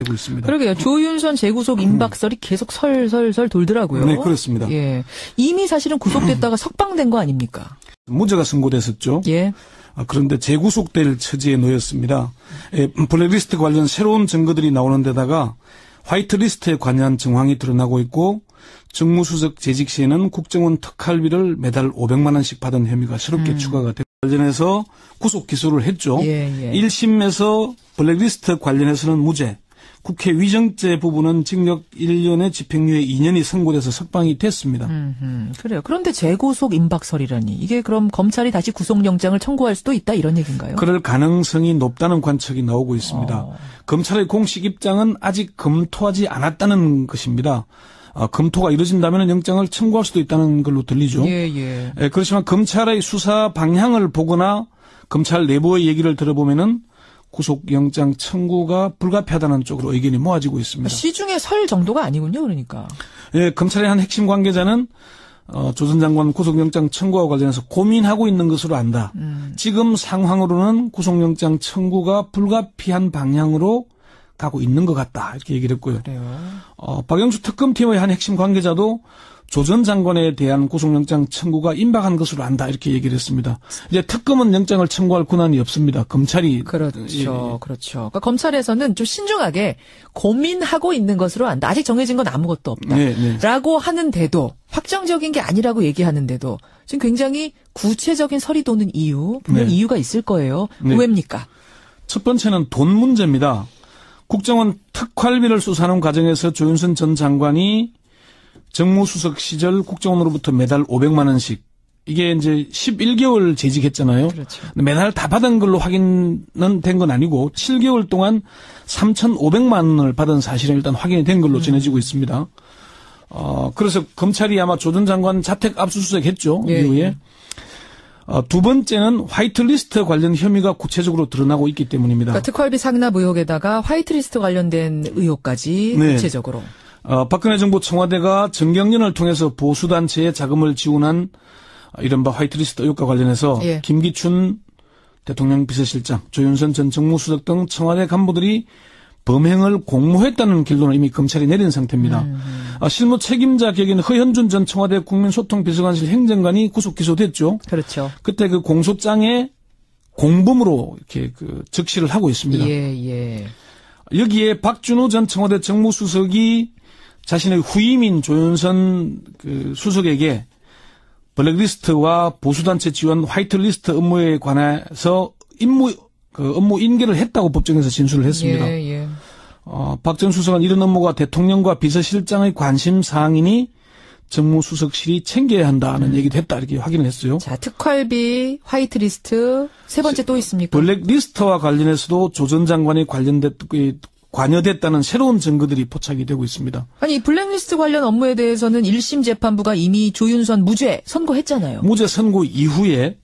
되고 있습니다. 그러게요. 조윤선 재구속 임박설이 계속 설설설 돌더라고요. 네, 그렇습니다. 예. 이미 사실은 구속됐다가 석방된 거 아닙니까? 무죄가 선고됐었죠. 예. 그런데 재구속될 처지에 놓였습니다. 블랙리스트 관련 새로운 증거들이 나오는 데다가 화이트리스트에 관한 정황이 드러나고 있고 정무수석 재직 시에는 국정원 특활비를 매달 500만 원씩 받은 혐의가 새롭게 추가가 되고 관련해서 구속 기소를 했죠. 예. 1심에서 블랙리스트 관련해서는 무죄, 국회 위정죄 부분은 징역 1년에 집행유예 2년이 선고돼서 석방이 됐습니다. 그래요. 그런데 재구속 임박설이라니 이게 그럼 검찰이 다시 구속영장을 청구할 수도 있다 이런 얘기인가요? 그럴 가능성이 높다는 관측이 나오고 있습니다. 검찰의 공식 입장은 아직 검토하지 않았다는 것입니다. 검토가 이루어진다면 영장을 청구할 수도 있다는 걸로 들리죠. 예. 그렇지만 검찰의 수사 방향을 보거나 검찰 내부의 얘기를 들어보면은 구속영장 청구가 불가피하다는 쪽으로 의견이 모아지고 있습니다. 시중에 설 정도가 아니군요, 그러니까. 예, 검찰의 한 핵심 관계자는 조 전 장관 구속영장 청구와 관련해서 고민하고 있는 것으로 안다. 지금 상황으로는 구속영장 청구가 불가피한 방향으로 가고 있는 것 같다. 이렇게 얘기를 했고요. 그래요. 박영수 특검팀의 한 핵심 관계자도 조 전 장관에 대한 구속영장 청구가 임박한 것으로 안다. 이렇게 얘기를 했습니다. 이제 특검은 영장을 청구할 권한이 없습니다. 검찰이. 그렇죠. 예. 그렇죠. 그러니까 검찰에서는 좀 신중하게 고민하고 있는 것으로 안다. 아직 정해진 건 아무것도 없다. 네. 라고 하는데도 확정적인 게 아니라고 얘기하는데도 지금 굉장히 구체적인 설이 도는 이유, 분명 이유가 있을 거예요. 왜입니까? 첫 번째는 돈 문제입니다. 국정원 특활비를 수사하는 과정에서 조윤선 전 장관이 정무수석 시절 국정원으로부터 매달 500만 원씩 이게 이제 11개월 재직했잖아요. 그렇죠. 매달 다 받은 걸로 확인은 된 건 아니고 7개월 동안 3,500만 원을 받은 사실은 일단 확인이 된 걸로 전해지고 있습니다. 그래서 검찰이 아마 조 전 장관 자택 압수수색했죠. 이후에. 두 번째는 화이트리스트 관련 혐의가 구체적으로 드러나고 있기 때문입니다. 그러니까 특활비 상납 의혹에다가 화이트리스트 관련된 의혹까지 구체적으로. 박근혜 정부 청와대가 정경련을 통해서 보수단체에 자금을 지원한 이른바 화이트리스트 의혹과 관련해서 김기춘 대통령 비서실장, 조윤선 전 정무수석 등 청와대 간부들이 범행을 공모했다는 결론을 이미 검찰이 내린 상태입니다. 실무 책임자 격인 허현준 전 청와대 국민소통비서관실 행정관이 구속 기소됐죠. 그렇죠. 그때 그 공소장에 공범으로 이렇게 적시를 하고 있습니다. 여기에 박준우 전 청와대 정무수석이 자신의 후임인 조윤선 수석에게 블랙리스트와 보수단체 지원 화이트리스트 업무에 관해서 업무 인계를 했다고 법정에서 진술을 했습니다. 박 전 수석은 이런 업무가 대통령과 비서실장의 관심 사항이니 정무수석실이 챙겨야 한다는 얘기도 했다 이렇게 확인을 했어요. 자, 특활비, 화이트리스트, 세 번째 또 있습니까? 블랙리스트와 관련해서도 조 전 장관이 관여됐다는 새로운 증거들이 포착이 되고 있습니다. 아니, 블랙리스트 관련 업무에 대해서는 1심 재판부가 이미 조윤선 무죄 선고했잖아요. 무죄 선고 이후에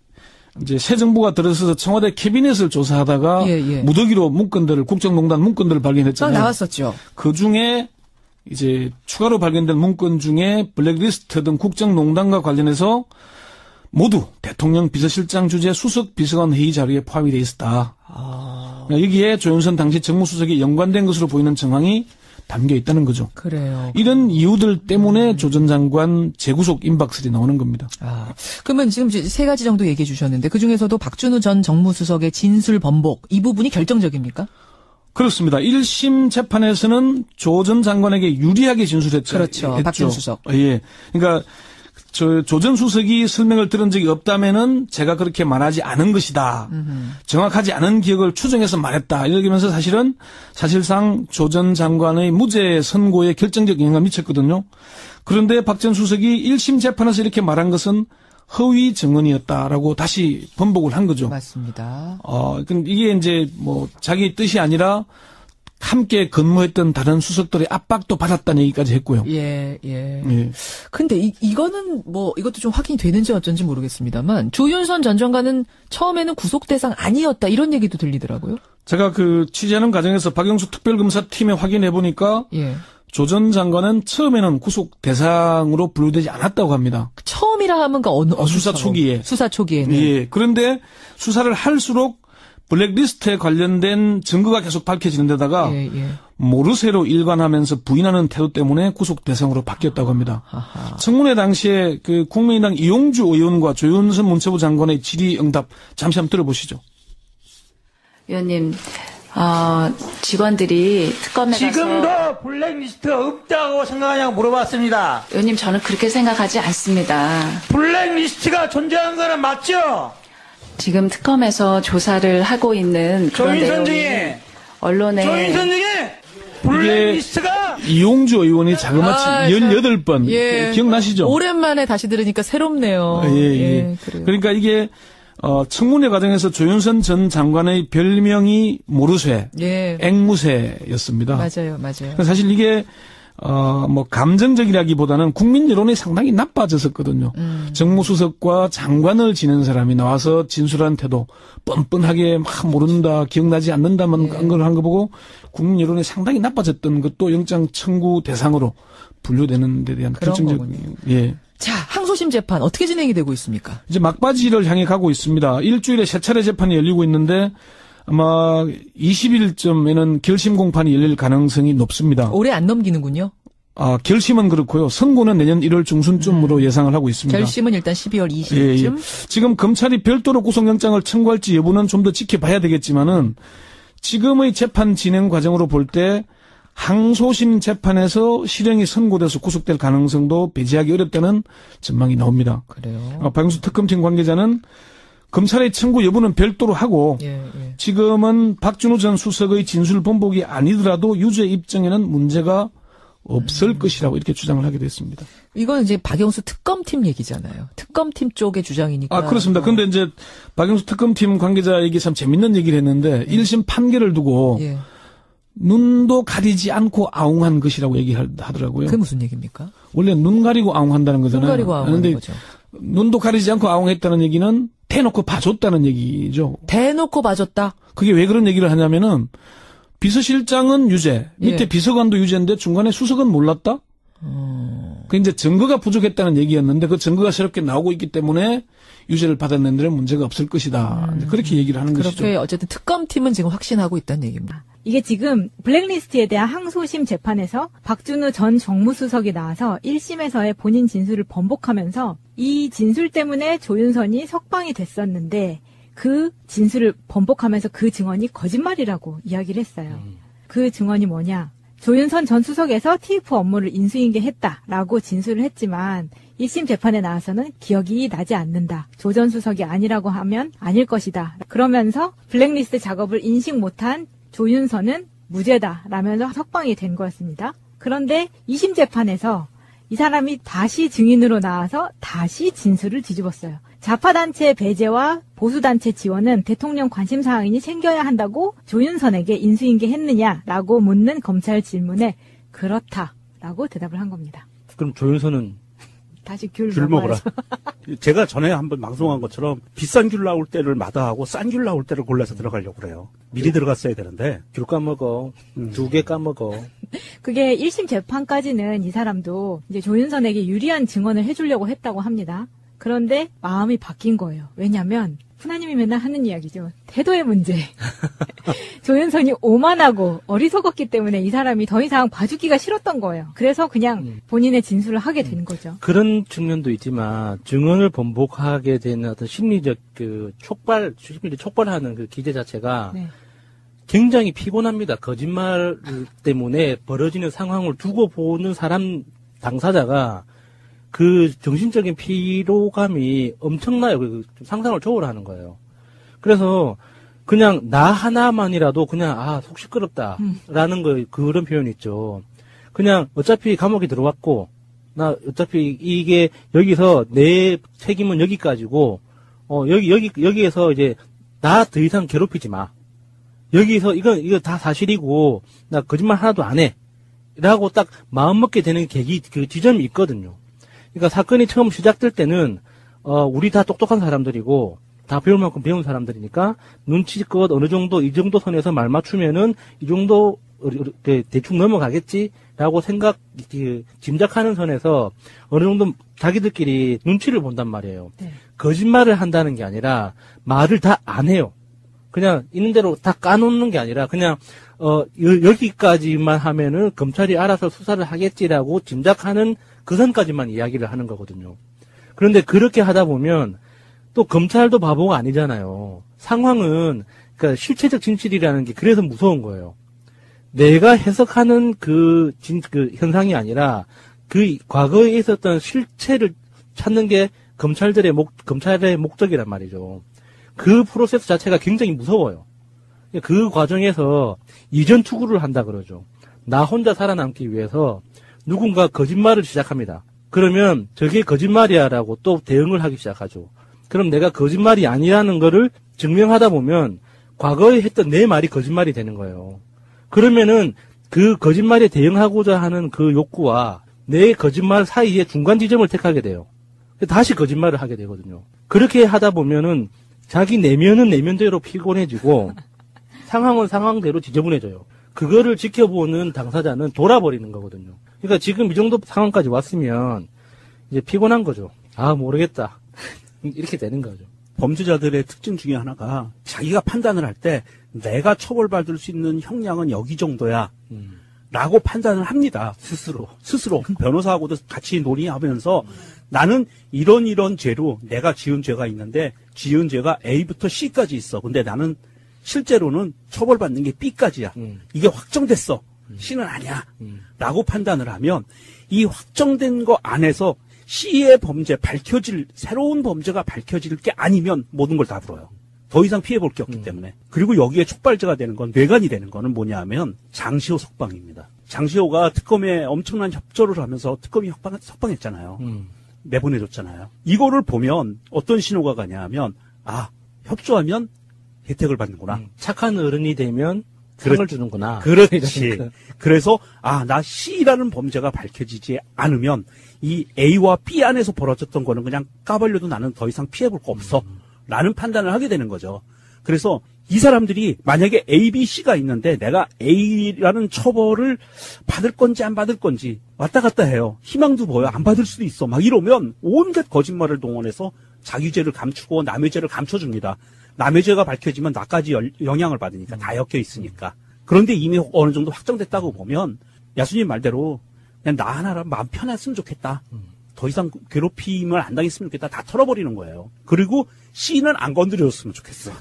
이제 새 정부가 들어서서 청와대 캐비넷을 조사하다가 무더기로 문건들을 국정농단 문건들을 발견했잖아요. 나왔었죠. 그 중에 이제 추가로 발견된 문건 중에 블랙리스트 등 국정농단과 관련해서 모두 대통령 비서실장 주재 수석 비서관 회의 자료에 포함이 돼 있었다. 여기에 조윤선 당시 정무수석이 연관된 것으로 보이는 정황이 담겨 있다는 거죠. 그래요. 이런 이유들 때문에 조 전 장관 재구속 임박설이 나오는 겁니다. 그러면 지금 세 가지 정도 얘기해 주셨는데 그중에서도 박준우 전 정무수석의 진술 번복 이 부분이 결정적입니까? 그렇습니다. 1심 재판에서는 조 전 장관에게 유리하게 진술했죠. 그렇죠. 박준 수석. 예. 그러니까 조 전 수석이 설명을 들은 적이 없다면은 제가 그렇게 말하지 않은 것이다. 정확하지 않은 기억을 추정해서 말했다. 이러면서 사실상 조 전 장관의 무죄 선고에 결정적 영향을 미쳤거든요. 그런데 박 전 수석이 1심 재판에서 이렇게 말한 것은 허위 증언이었다라고 다시 번복을 한 거죠. 맞습니다. 이게 이제 자기 뜻이 아니라 함께 근무했던 다른 수석들의 압박도 받았다는 얘기까지 했고요. 근데 이거는 이것도 좀 확인이 되는지 어쩐지 모르겠습니다만 조윤선 전 장관은 처음에는 구속 대상 아니었다 이런 얘기도 들리더라고요. 제가 취재하는 과정에서 박영수 특별검사팀에 확인해 보니까 조 전 장관은 처음에는 구속 대상으로 분류되지 않았다고 합니다. 처음이라 하면 어느 수사 초기에. 수사 초기에는. 예. 그런데 수사를 할수록 블랙리스트에 관련된 증거가 계속 밝혀지는 데다가 모르쇠로 일관하면서 부인하는 태도 때문에 구속 대상으로 바뀌었다고 합니다. 청문회 당시에 그 국민의당 이용주 의원과 조윤선 문체부 장관의 질의응답 잠시 한번 들어보시죠. 의원님, 직원들이 특검에 지금도 가서 블랙리스트 없다고 생각하냐고 물어봤습니다. 의원님, 저는 그렇게 생각하지 않습니다. 블랙리스트가 존재하는 거는 맞죠? 지금 특검에서 조사를 하고 있는 그런 조인선 내용이 중에 언론에 조인선 중에 블랙리스트가 이용주 의원이 자그마치 18번 기억나시죠? 오랜만에 다시 들으니까 새롭네요. 그래요. 그러니까 이게 청문회 과정에서 조윤선 전 장관의 별명이 모르쇠, 앵무새였습니다. 맞아요. 사실 이게 뭐 감정적이라기보다는 국민 여론이 상당히 나빠졌었거든요. 정무수석과 장관을 지낸 사람이 나와서 진술한 태도, 뻔뻔하게 막 모른다, 기억나지 않는다만 걸 한 거 보고 국민 여론이 상당히 나빠졌던 것도 영장 청구 대상으로 분류되는 데 대한 결정적 자, 항소심 재판 어떻게 진행이 되고 있습니까? 이제 막바지를 향해 가고 있습니다. 일주일에 3차례 재판이 열리고 있는데 아마 20일쯤에는 결심 공판이 열릴 가능성이 높습니다. 올해 안 넘기는군요. 결심은 그렇고요. 선고는 내년 1월 중순쯤으로 예상을 하고 있습니다. 결심은 일단 12월 20일쯤. 지금 검찰이 별도로 구속영장을 청구할지 여부는 좀 더 지켜봐야 되겠지만은 지금의 재판 진행 과정으로 볼 때 항소심 재판에서 실형이 선고돼서 구속될 가능성도 배제하기 어렵다는 전망이 나옵니다. 그래요. 박영수 특검팀 관계자는 검찰의 청구 여부는 별도로 하고 지금은 박준호 전 수석의 진술 번복이 아니더라도 유죄 입증에는 문제가 없을 것이라고 이렇게 주장을 하게 됐습니다. 이건 이제 박영수 특검팀 얘기잖아요. 특검팀 쪽의 주장이니까. 그렇습니다. 근데 이제 박영수 특검팀 관계자에게 참 재밌는 얘기를 했는데 1심 판결을 두고 눈도 가리지 않고 아웅한 것이라고 얘기하더라고요. 그게 무슨 얘기입니까? 원래 눈 가리고 아웅한다는 거잖아요. 눈 가리고 아웅하는 거죠. 눈도 가리지 않고 아웅했다는 얘기는 대놓고 봐줬다는 얘기죠. 대놓고 봐줬다? 그게 왜 그런 얘기를 하냐면은 비서실장은 유죄, 밑에 비서관도 유죄인데 중간에 수석은 몰랐다? 그 이제 증거가 부족했다는 얘기였는데 그 증거가 새롭게 나오고 있기 때문에 유죄를 받았는 데는 문제가 없을 것이다. 그렇게 얘기를 하는 것이죠. 그렇게 어쨌든 특검팀은 지금 확신하고 있다는 얘기입니다. 이게 지금 블랙리스트에 대한 항소심 재판에서 박준우 전 정무수석이 나와서 1심에서의 본인 진술을 번복하면서 이 진술 때문에 조윤선이 석방이 됐었는데 그 진술을 번복하면서 그 증언이 거짓말이라고 이야기를 했어요. 그 증언이 뭐냐? 조윤선 전 수석에서 TF 업무를 인수인계했다라고 진술을 했지만 1심 재판에 나와서는 기억이 나지 않는다. 조 전 수석이 아니라고 하면 아닐 것이다. 그러면서 블랙리스트 작업을 인식 못한 조윤선은 무죄다라면서 석방이 된 거였습니다. 그런데 2심 재판에서 이 사람이 다시 증인으로 나와서 다시 진술을 뒤집었어요. 좌파단체 배제와 보수단체 지원은 대통령 관심사항이니 챙겨야 한다고 조윤선에게 인수인계했느냐라고 묻는 검찰 질문에 그렇다라고 대답을 한 겁니다. 그럼 조윤선은 다시 귤 먹어라. 제가 전에 한번 방송한 것처럼 비싼 귤 나올 때를 마다하고 싼 귤 나올 때를 골라서 들어가려고 그래요. 미리 들어갔어야 되는데 귤 까먹어. 2개 까먹어. 그게 1심 재판까지는 이 사람도 이제 조윤선에게 유리한 증언을 해주려고 했다고 합니다. 그런데 마음이 바뀐 거예요. 왜냐하면 푸나님이 맨날 하는 이야기죠. 태도의 문제. 조윤선이 오만하고 어리석었기 때문에 이 사람이 더 이상 봐주기가 싫었던 거예요. 그래서 그냥 본인의 진술을 하게 된 거죠. 그런 측면도 있지만 증언을 번복하게 되는 어떤 심리적 촉발하는 그 기제 자체가 굉장히 피곤합니다. 거짓말 때문에 벌어지는 상황을 두고 보는 사람 당사자가 그 정신적인 피로감이 엄청나요. 상상을 초월하는 거예요. 그래서 그냥 나 하나만이라도 그냥 속 시끄럽다라는 거 그런 표현이 있죠. 그냥 어차피 감옥에 들어왔고 나 어차피 이게 여기서 내 책임은 여기까지고 여기에서 이제 나 더 이상 괴롭히지 마. 여기서 이거 다 사실이고 나 거짓말 하나도 안 해. 라고 딱 마음 먹게 되는 그 지점이 있거든요. 그러니까 사건이 처음 시작될 때는 우리 다 똑똑한 사람들이고 다 배울 만큼 배운 사람들이니까 눈치껏 어느 정도 이 정도 선에서 말 맞추면은 이 정도 대충 넘어가겠지라고 짐작하는 선에서 어느 정도 자기들끼리 눈치를 본단 말이에요. 거짓말을 한다는 게 아니라 말을 다 안 해요. 그냥 있는 대로 다 까놓는 게 아니라 그냥 여기까지만 하면은 검찰이 알아서 수사를 하겠지라고 짐작하는 그 선까지만 이야기를 하는 거거든요. 그런데 그렇게 하다 보면 또 검찰도 바보가 아니잖아요. 상황은 그러니까 실체적 진실이라는 게 그래서 무서운 거예요. 내가 해석하는 그 현상이 아니라 그 과거에 있었던 실체를 찾는 게 검찰의 목적이란 말이죠. 그 프로세스 자체가 굉장히 무서워요. 그 과정에서 이전 추구를 한다 그러죠. 나 혼자 살아남기 위해서 누군가 거짓말을 시작합니다. 그러면 저게 거짓말이야라고 또 대응을 하기 시작하죠. 그럼 내가 거짓말이 아니라는 거를 증명하다 보면 과거에 했던 내 말이 거짓말이 되는 거예요. 그러면은 그 거짓말에 대응하고자 하는 그 욕구와 내 거짓말 사이에 중간 지점을 택하게 돼요. 다시 거짓말을 하게 되거든요. 그렇게 하다 보면은 자기 내면은 내면대로 피곤해지고 상황은 상황대로 지저분해져요. 그거를 지켜보는 당사자는 돌아버리는 거거든요. 그러니까 지금 이 정도 상황까지 왔으면 이제 피곤한 거죠. 아, 모르겠다. 이렇게 되는 거죠. 범죄자들의 특징 중에 하나가 자기가 판단을 할 때 내가 처벌받을 수 있는 형량은 여기 정도야 라고 판단을 합니다. 스스로. 변호사하고도 같이 논의하면서 나는 이런 죄로 내가 지은 죄가 있는데 지은 죄가 A부터 C까지 있어. 근데 나는 실제로는 처벌받는 게 B까지야. 이게 확정됐어. C는 아니야. 라고 판단을 하면 이 확정된 거 안에서 C의 범죄, 새로운 범죄가 밝혀질 게 아니면 모든 걸 다 풀어요. 더 이상 피해볼 게 없기 때문에. 그리고 여기에 촉발제가 되는 건, 뇌관이 되는 거는 뭐냐 하면 장시호 석방입니다. 장시호가 특검에 엄청난 협조를 하면서 특검이 석방했잖아요. 내보내줬잖아요. 이거를 보면 어떤 신호가 가냐 하면, 아, 협조하면 혜택을 받는구나. 착한 어른이 되면 상을 주는구나. 그렇지. 그래서 나 C라는 범죄가 밝혀지지 않으면 이 A와 B 안에서 벌어졌던 거는 그냥 까발려도 나는 더 이상 피해볼 거 없어. 라는 판단을 하게 되는 거죠. 그래서 이 사람들이 만약에 A, B, C가 있는데 내가 A라는 처벌을 받을 건지 안 받을 건지 왔다 갔다 해요. 희망도 보여. 안 받을 수도 있어. 막 이러면 온갖 거짓말을 동원해서 자기 죄를 감추고 남의 죄를 감춰줍니다. 남의 죄가 밝혀지면 나까지 영향을 받으니까 다 엮여 있으니까. 그런데 이미 어느 정도 확정됐다고 보면 야수님 말대로 그냥 나 하나라면 마음 편했으면 좋겠다. 더 이상 괴롭힘을 안 당했으면 좋겠다. 다 털어버리는 거예요. 그리고 C는 안 건드려줬으면 좋겠어.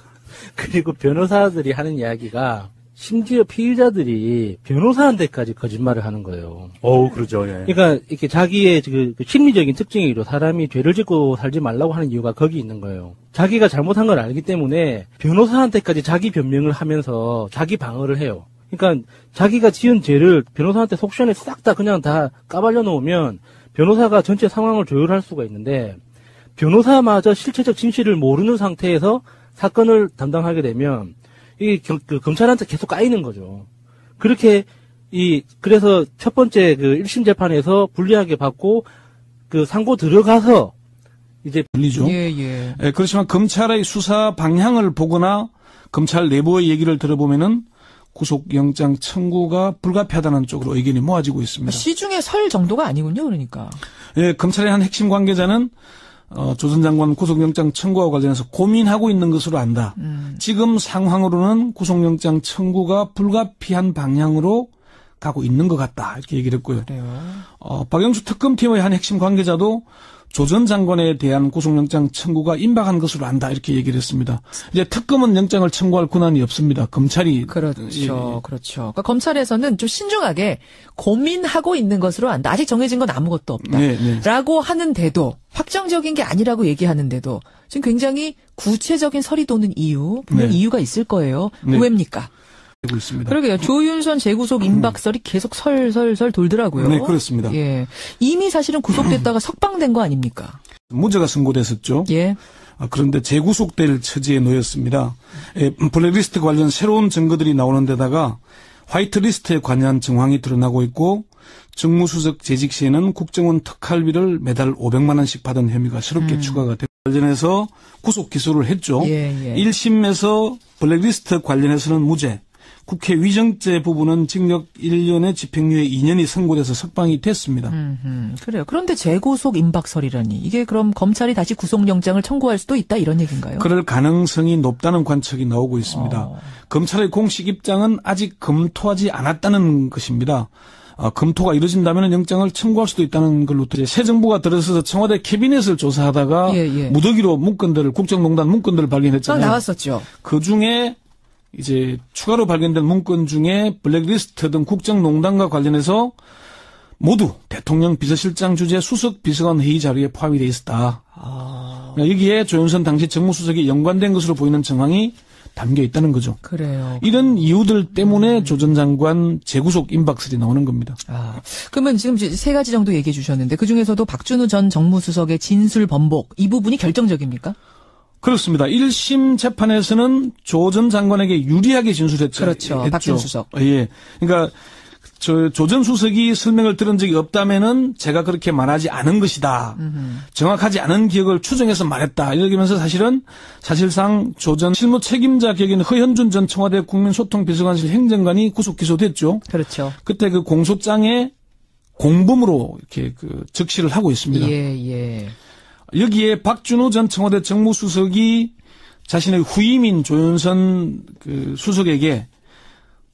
그리고 변호사들이 하는 이야기가 심지어 피의자들이 변호사한테까지 거짓말을 하는 거예요. 그러죠. 예. 그러니까 이렇게 자기의 그 심리적인 특징이로 사람이 죄를 짓고 살지 말라고 하는 이유가 거기 있는 거예요. 자기가 잘못한 걸 알기 때문에 변호사한테까지 자기 변명을 하면서 자기 방어를 해요. 그러니까 자기가 지은 죄를 변호사한테 속시원에 싹 다 그냥 다 까발려 놓으면 변호사가 전체 상황을 조율할 수가 있는데 변호사마저 실체적 진실을 모르는 상태에서 사건을 담당하게 되면 그 검찰한테 계속 까이는 거죠. 그렇게 그래서 첫 번째 그 1심 재판에서 불리하게 받고 그 상고 들어가서 이제 불리죠. 예, 그렇지만 검찰의 수사 방향을 보거나 검찰 내부의 얘기를 들어보면은 구속영장 청구가 불가피하다는 쪽으로 의견이 모아지고 있습니다. 시중에 설 정도가 아니군요, 그러니까. 예, 검찰의 한 핵심 관계자는 조 전 장관 구속영장 청구와 관련해서 고민하고 있는 것으로 안다. 지금 상황으로는 구속영장 청구가 불가피한 방향으로 가고 있는 것 같다. 이렇게 얘기를 했고요. 그래요. 박영수 특검팀의 한 핵심 관계자도 조 전 장관에 대한 구속영장 청구가 임박한 것으로 안다. 이렇게 얘기를 했습니다. 이제 특검은 영장을 청구할 권한이 없습니다. 검찰이. 그렇죠. 그렇죠. 그러니까 검찰에서는 좀 신중하게 고민하고 있는 것으로 안다. 아직 정해진 건 아무것도 없다. 라고 하는데도 확정적인 게 아니라고 얘기하는데도 지금 굉장히 구체적인 설이 도는 이유, 분명 이유가 있을 거예요. 왜입니까? 되고 있습니다. 그러게요. 조윤선 재구속 임박설이 계속 설설설 돌더라고요. 네, 그렇습니다. 예. 이미 사실은 구속됐다가 석방된 거 아닙니까? 무죄가 선고됐었죠. 예. 그런데 재구속될 처지에 놓였습니다. 블랙리스트 관련 새로운 증거들이 나오는 데다가 화이트리스트에 관한 정황이 드러나고 있고 정무수석 재직 시에는 국정원 특활비를 매달 500만 원씩 받은 혐의가 새롭게 추가가 되고 관련해서 구속 기소를 했죠. 1심에서 블랙리스트 관련해서는 무죄, 국회 위정죄 부분은 징역 1년에 집행유예 2년이 선고돼서 석방이 됐습니다. 그래요. 그런데 재구속 임박설이라니 이게 그럼 검찰이 다시 구속영장을 청구할 수도 있다 이런 얘기인가요? 그럴 가능성이 높다는 관측이 나오고 있습니다. 검찰의 공식 입장은 아직 검토하지 않았다는 것입니다. 검토가 이루어진다면 영장을 청구할 수도 있다는 걸로 새 정부가 들어서서 청와대 캐비넷을 조사하다가 무더기로 문건들을 국정농단 문건들을 발견했잖아요. 나왔었죠. 그 중에 이제 추가로 발견된 문건 중에 블랙리스트 등 국정농단과 관련해서 모두 대통령 비서실장 주재 수석 비서관 회의 자료에 포함이 돼 있었다. 여기에 조윤선 당시 정무수석이 연관된 것으로 보이는 정황이 담겨 있다는 거죠. 그래요. 이런 이유들 때문에 조 전 장관 재구속 임박설이 나오는 겁니다. 그러면 지금 세 가지 정도 얘기해 주셨는데 그중에서도 박준우 전 정무수석의 진술 번복 이 부분이 결정적입니까? 그렇습니다. 1심 재판에서는 조 전 장관에게 유리하게 진술했죠. 그렇죠. 박준 수석. 예. 그러니까 조 전 수석이 설명을 들은 적이 없다면은 제가 그렇게 말하지 않은 것이다. 정확하지 않은 기억을 추정해서 말했다. 이러면서 사실상 조 전 실무 책임자 격인 허현준 전 청와대 국민소통비서관실 행정관이 구속 기소됐죠. 그렇죠. 그때 그 공소장에 공범으로 이렇게 적시를 하고 있습니다. 예. 여기에 박준우 전 청와대 정무수석이 자신의 후임인 조윤선 수석에게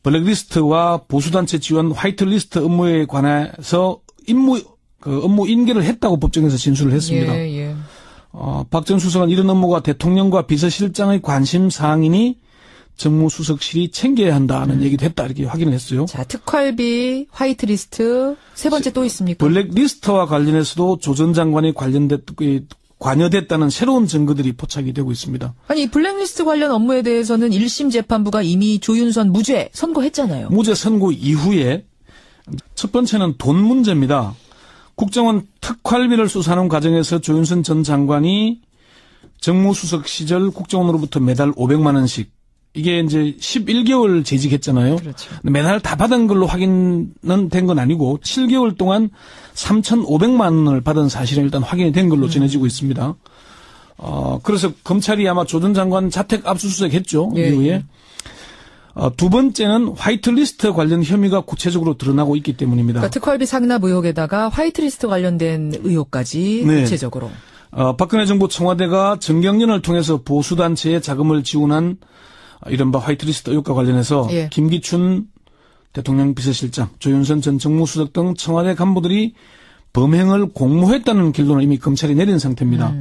블랙리스트와 보수단체 지원 화이트리스트 업무에 관해서 업무 인계를 했다고 법정에서 진술을 했습니다. 박 전 수석은 이런 업무가 대통령과 비서실장의 관심 사항이니 정무수석실이 챙겨야 한다는 얘기도 했다 이렇게 확인을 했어요. 자, 특활비, 화이트리스트, 세 번째 또 있습니까? 블랙리스트와 관련해서도 조 전 장관이 관여됐다는 새로운 증거들이 포착이 되고 있습니다. 아니, 블랙리스트 관련 업무에 대해서는 1심 재판부가 이미 조윤선 무죄 선고했잖아요. 무죄 선고 이후에 첫 번째는 돈 문제입니다. 국정원 특활비를 수사하는 과정에서 조윤선 전 장관이 정무수석 시절 국정원으로부터 매달 500만 원씩 이게 이제 11개월 재직했잖아요. 그렇죠. 매달 다 받은 걸로 확인은 된 건 아니고 7개월 동안 3,500만 원을 받은 사실은 일단 확인이 된 걸로 전해지고 있습니다. 그래서 검찰이 아마 조 전 장관 자택 압수수색 했죠. 이후에. 두 번째는 화이트리스트 관련 혐의가 구체적으로 드러나고 있기 때문입니다. 그러니까 특활비 상납 의혹에다가 화이트리스트 관련된 의혹까지 구체적으로. 박근혜 정부 청와대가 정경련을 통해서 보수단체에 자금을 지원한 이른바 화이트리스트 의혹과 관련해서 김기춘 대통령 비서실장, 조윤선 전 정무수석 등 청와대 간부들이 범행을 공모했다는 결론을 이미 검찰이 내린 상태입니다.